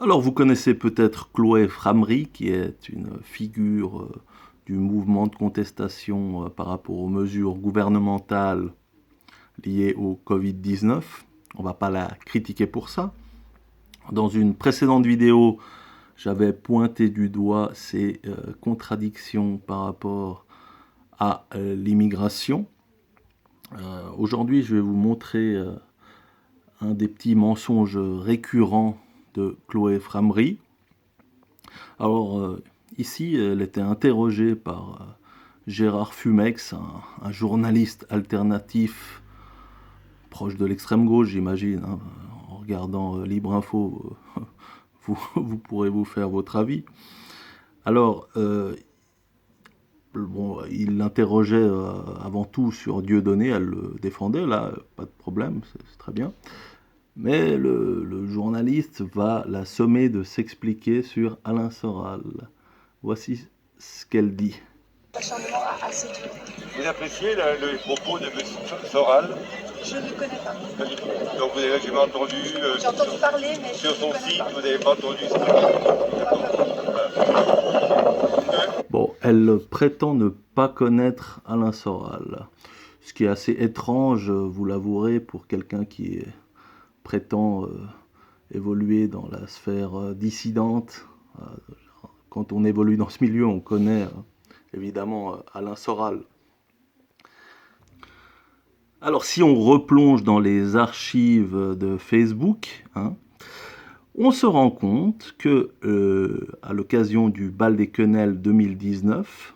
Alors, vous connaissez peut-être Chloé Framery, qui est une figure du mouvement de contestation par rapport aux mesures gouvernementales liées au Covid-19. On ne va pas la critiquer pour ça. Dans une précédente vidéo, j'avais pointé du doigt ces contradictions par rapport à l'immigration. Aujourd'hui, je vais vous montrer un des petits mensonges récurrents de Chloé Framery. Alors, ici, elle était interrogée par Gérard Fumex, un journaliste alternatif proche de l'extrême gauche, j'imagine. Hein. En regardant Libre Info, vous pourrez vous faire votre avis. Alors, bon, il l'interrogeait avant tout sur Dieudonné, elle le défendait, là, pas de problème, c'est très bien. Mais le journaliste va la sommer de s'expliquer sur Alain Soral. Voici ce qu'elle dit. L'acharnement assez dur. Vous appréciez les propos de M. Soral? Je ne le connais pas. Pas du tout. Donc vous n'avez jamais entendu... J'ai entendu parler, mais sur je ne son connais site, pas. vous n'avez pas entendu ça? Bon, elle prétend ne pas connaître Alain Soral. Ce qui est assez étrange, vous l'avouerez, pour quelqu'un qui prétend évoluer dans la sphère dissidente. Quand on évolue dans ce milieu, on connaît évidemment Alain Soral. Alors si on replonge dans les archives de Facebook, hein, on se rend compte que à l'occasion du bal des quenelles 2019,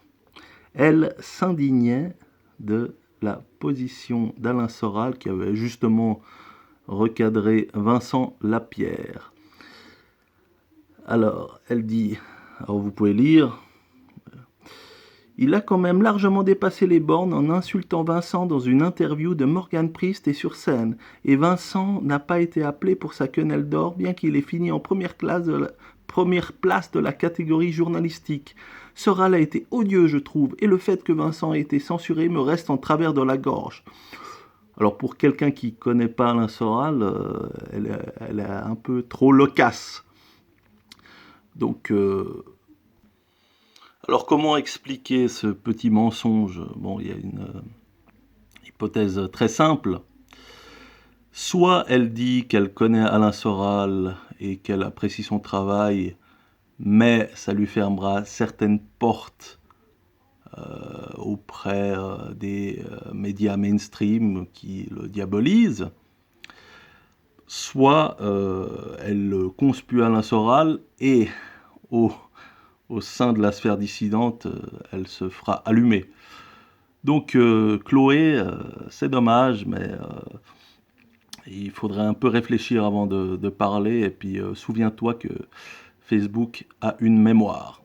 elle s'indignait de la position d'Alain Soral qui avait justement recadré Vincent Lapierre. Alors, elle dit, alors vous pouvez lire, il a quand même largement dépassé les bornes en insultant Vincent dans une interview de Morgan Priest et sur scène. Et Vincent n'a pas été appelé pour sa quenelle d'or, bien qu'il ait fini en première place de la catégorie journalistique. Soral a été odieux, je trouve, et le fait que Vincent ait été censuré me reste en travers de la gorge. Alors pour quelqu'un qui ne connaît pas Alain Soral, elle est un peu trop loquace. Donc... Alors comment expliquer ce petit mensonge? Bon, il y a une hypothèse très simple. Soit elle dit qu'elle connaît Alain Soral et qu'elle apprécie son travail, mais ça lui fermera certaines portes auprès des médias mainstream qui le diabolisent. Soit elle conspue Alain Soral et au sein de la sphère dissidente, elle se fera allumer. Donc Chloé, c'est dommage, mais il faudrait un peu réfléchir avant de parler. Et puis souviens-toi que Facebook a une mémoire.